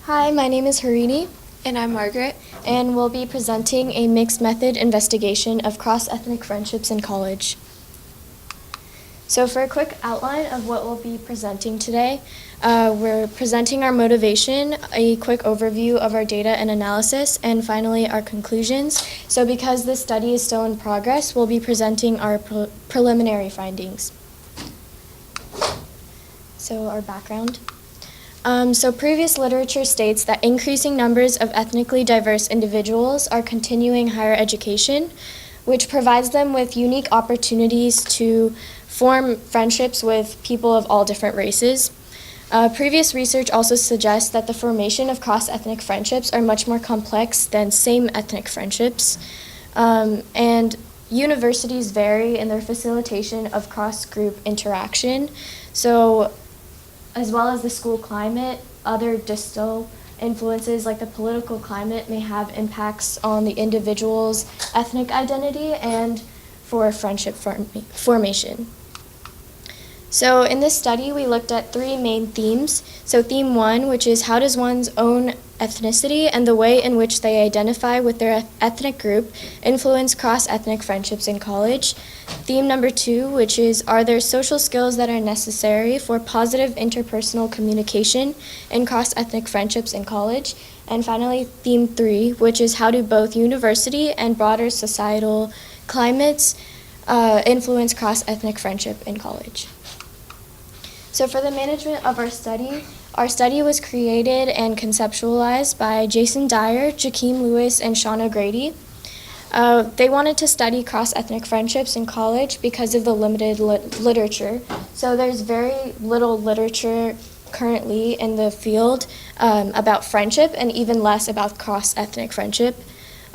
Hi, my name is Harini. And I'm Margaret. And we'll be presenting a mixed method investigation of cross-ethnic friendships in college. So for a quick outline of what we'll be presenting today, we're presenting our motivation, a quick overview of our data and analysis, and finally our conclusions. So because this study is still in progress, we'll be presenting our preliminary findings. So our background. So previous literature states that increasing numbers of ethnically diverse individuals are continuing higher education, which provides them with unique opportunities to form friendships with people of all different races. Previous research also suggests that the formation of cross-ethnic friendships are much more complex than same ethnic friendships. And universities vary in their facilitation of cross-group interaction. So as well as the school climate, other distal influences like the political climate may have impacts on the individual's ethnic identity and for friendship formation. So in this study, we looked at three main themes. So theme one, which is how does one's own ethnicity and the way in which they identify with their ethnic group influence cross-ethnic friendships in college. Theme number two, which is are there social skills that are necessary for positive interpersonal communication in cross-ethnic friendships in college. And finally, theme three, which is how do both university and broader societal climates influence cross-ethnic friendship in college. So for the management of our study was created and conceptualized by Jason Dyer, Jakeem Lewis, and Sean O'Grady. They wanted to study cross-ethnic friendships in college because of the limited literature. So there's very little literature currently in the field about friendship and even less about cross-ethnic friendship.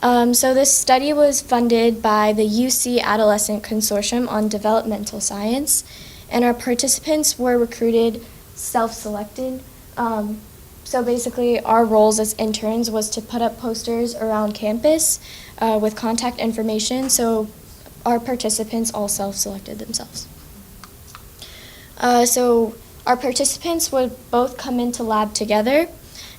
So this study was funded by the UC Adolescent Consortium on Developmental Science. And our participants were recruited self-selected. So basically our roles as interns was to put up posters around campus with contact information. So our participants all self-selected themselves. So our participants would both come into lab together,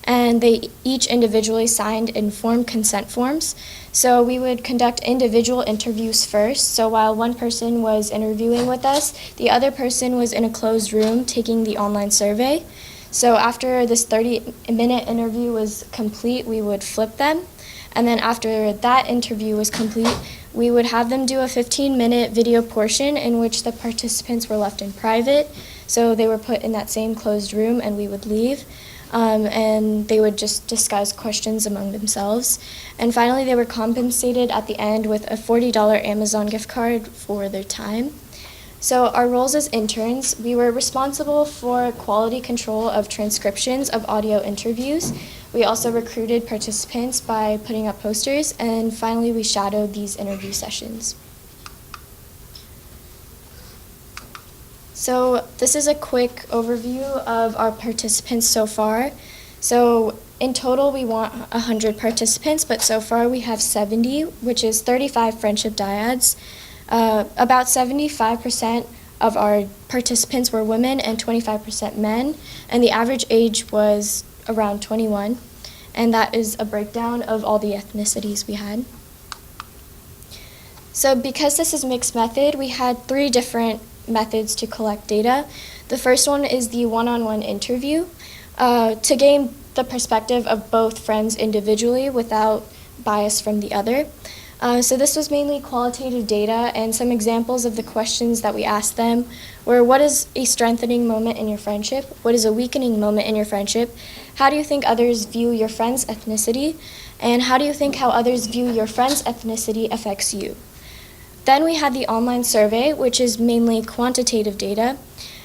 and they each individually signed informed consent forms. So we would conduct individual interviews first. So while one person was interviewing with us, the other person was in a closed room taking the online survey. So after this 30-minute interview was complete, we would flip them. And then after that interview was complete, we would have them do a 15-minute video portion in which the participants were left in private. So they were put in that same closed room and we would leave. And they would just discuss questions among themselves. And finally, they were compensated at the end with a $40 Amazon gift card for their time. So our roles as interns, we were responsible for quality control of transcriptions of audio interviews. We also recruited participants by putting up posters, and finally, we shadowed these interview sessions. So this is a quick overview of our participants so far. So in total, we want 100 participants, but so far we have 70, which is 35 friendship dyads. About 75% of our participants were women and 25% men, and the average age was around 21. And that is a breakdown of all the ethnicities we had. So because this is mixed method, we had three different methods to collect data. The first one is the one-on-one interview to gain the perspective of both friends individually without bias from the other. So this was mainly qualitative data, and some examples of the questions that we asked them were, what is a strengthening moment in your friendship? What is a weakening moment in your friendship? How do you think others view your friend's ethnicity? And how do you think how others view your friend's ethnicity affects you? Then we had the online survey, which is mainly quantitative data.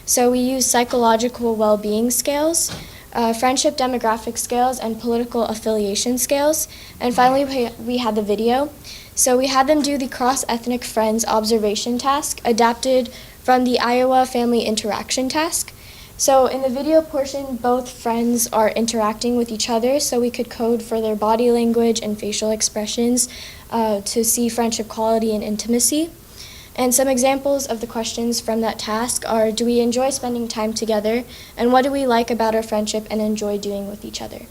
So we use psychological well-being scales, friendship demographic scales, and political affiliation scales. And finally, we had the video. So we had them do the cross-ethnic friends observation task, adapted from the Iowa Family Interaction Task. So in the video portion, both friends are interacting with each other, so we could code for their body language and facial expressions to see friendship quality and intimacy. And some examples of the questions from that task are, do we enjoy spending time together? And what do we like about our friendship and enjoy doing with each other?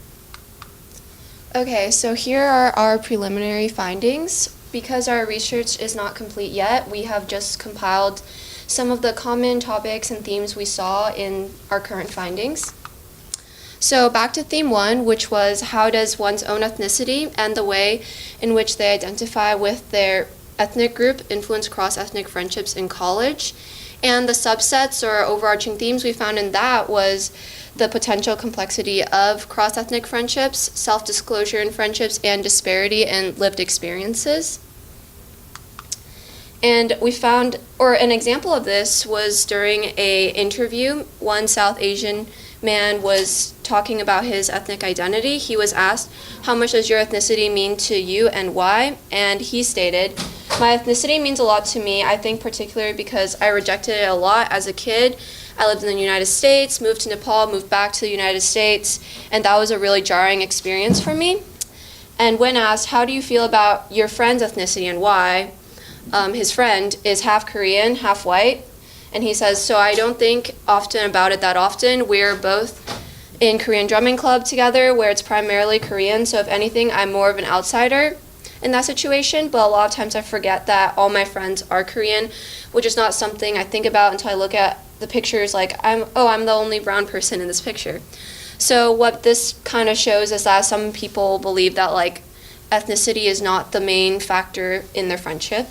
Okay, so here are our preliminary findings. Because our research is not complete yet, we have just compiled some of the common topics and themes we saw in our current findings. So back to theme 1, which was how does one's own ethnicity and the way in which they identify with their ethnic group influence cross-ethnic friendships in college. And the subsets or overarching themes we found in that was the potential complexity of cross-ethnic friendships, self-disclosure in friendships, and disparity in lived experiences. And we found, or an example of this was during a interview, one South Asian man was talking about his ethnic identity. He was asked, how much does your ethnicity mean to you and why? And he stated, my ethnicity means a lot to me, I think particularly because I rejected it a lot as a kid. I lived in the United States, moved to Nepal, moved back to the United States, and that was a really jarring experience for me. And when asked, how do you feel about your friend's ethnicity and why? His friend is half Korean, half white, and he says, so I don't think often about it that often. We're both in Korean drumming club together where it's primarily Korean, so if anything, I'm more of an outsider in that situation, but a lot of times I forget that all my friends are Korean, which is not something I think about until I look at the pictures like, I'm the only brown person in this picture. So what this kind of shows is that some people believe that like ethnicity is not the main factor in their friendship.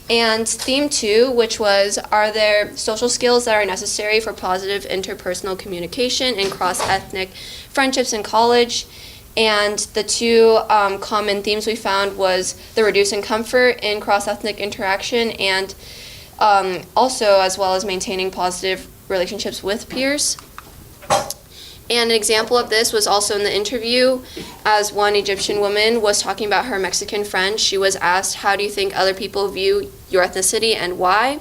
And theme 2, which was, are there social skills that are necessary for positive interpersonal communication in cross-ethnic friendships in college? And the two common themes we found was the reducing comfort in cross-ethnic interaction and also as well as maintaining positive relationships with peers. And an example of this was also in the interview, as one Egyptian woman was talking about her Mexican friend. She was asked, how do you think other people view your ethnicity and why?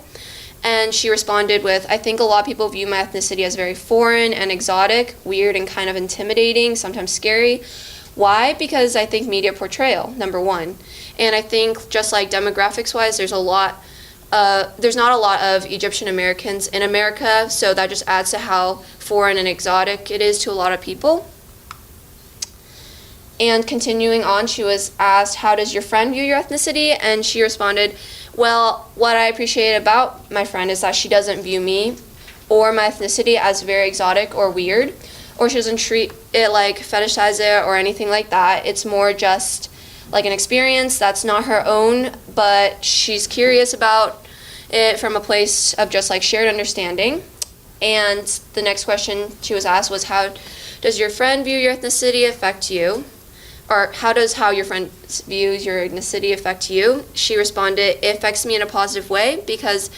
And she responded with, I think a lot of people view my ethnicity as very foreign and exotic, weird and kind of intimidating, sometimes scary. Why? Because I think media portrayal, number one. And I think just like demographics-wise, there's not a lot of Egyptian Americans in America, so that just adds to how foreign and exotic it is to a lot of people. And continuing on, she was asked, how does your friend view your ethnicity? And she responded, well, what I appreciate about my friend is that she doesn't view me or my ethnicity as very exotic or weird, or she doesn't treat it like fetishize it or anything like that. It's more just like an experience that's not her own, but she's curious about it from a place of just like shared understanding. And the next question she was asked was, how does your friend view your ethnicity affect you? Or how does how your friend views your ethnicity affect you? She responded, it affects me in a positive way because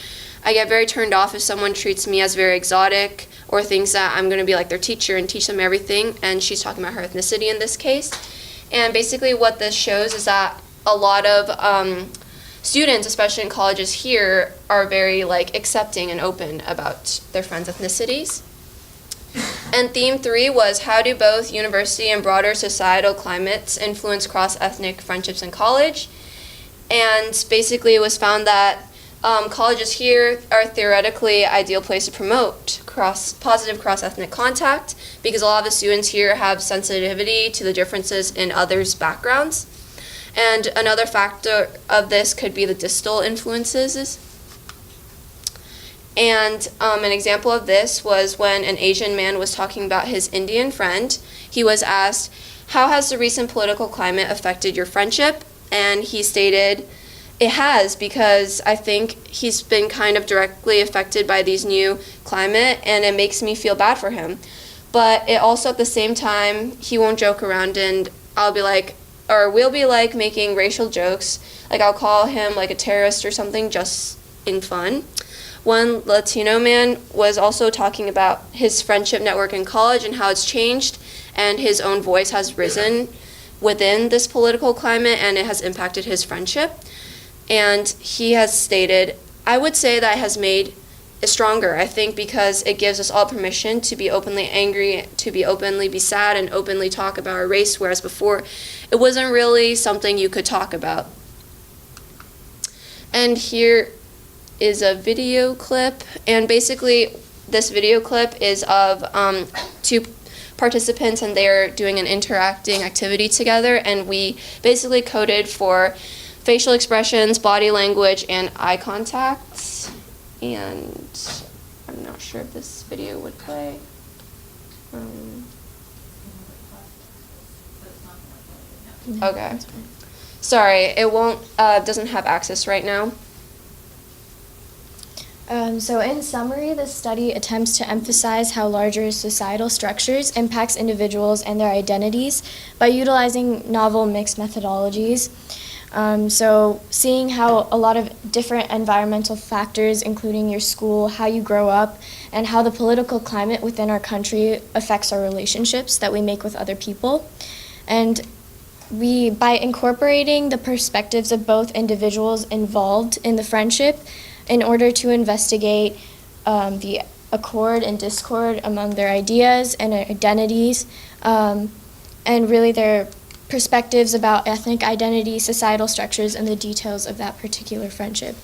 I get very turned off if someone treats me as very exotic or thinks that I'm going to be like their teacher and teach them everything. And she's talking about her ethnicity in this case. And basically what this shows is that a lot of students, especially in colleges here, are very like accepting and open about their friends' ethnicities. And theme 3 was, how do both university and broader societal climates influence cross-ethnic friendships in college? And basically it was found that colleges here are theoretically ideal place to promote positive cross-ethnic contact because a lot of the students here have sensitivity to the differences in others' backgrounds. And another factor of this could be the distal influences. And an example of this was when an Asian man was talking about his Indian friend. He was asked, how has the recent political climate affected your friendship? And he stated, it has, because I think he's been kind of directly affected by these new climate, and it makes me feel bad for him. But it also, at the same time, he won't joke around, and I'll be like, or we'll be like making racial jokes. Like I'll call him like a terrorist or something just in fun. One Latino man was also talking about his friendship network in college and how it's changed, and his own voice has risen within this political climate, and it has impacted his friendship. And he has stated, I would say that it has made it stronger, I think, because it gives us all permission to be openly angry, to be openly be sad, and openly talk about our race, whereas before it wasn't really something you could talk about. And here is a video clip, and basically this video clip is of two participants, and they're doing an interacting activity together, and we basically coded for facial expressions, body language, and eye contact. And I'm not sure if this video would play. Okay. Sorry, it won't, doesn't have access right now. So in summary, this study attempts to emphasize how larger societal structures impacts individuals and their identities by utilizing novel mixed methodologies. So seeing how a lot of different environmental factors, including your school, how you grow up, and how the political climate within our country affects our relationships that we make with other people. And by incorporating the perspectives of both individuals involved in the friendship in order to investigate the accord and discord among their ideas and identities, and really their perspectives about ethnic identity, societal structures, and the details of that particular friendship.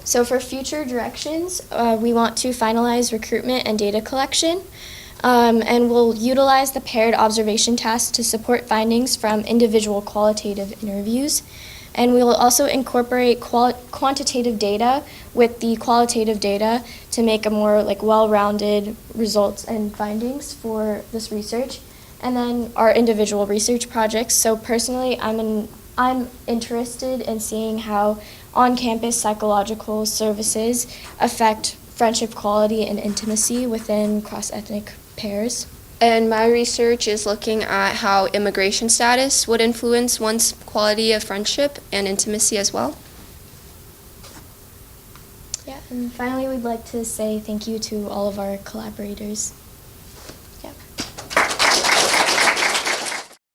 So for future directions, we want to finalize recruitment and data collection, and we'll utilize the paired observation task to support findings from individual qualitative interviews. And we will also incorporate quantitative data with the qualitative data to make a more well-rounded results and findings for this research. And then our individual research projects. So personally, I'm interested in seeing how on-campus psychological services affect friendship quality and intimacy within cross-ethnic pairs. And my research is looking at how immigration status would influence one's quality of friendship and intimacy as well. Yeah, and finally we'd like to say thank you to all of our collaborators.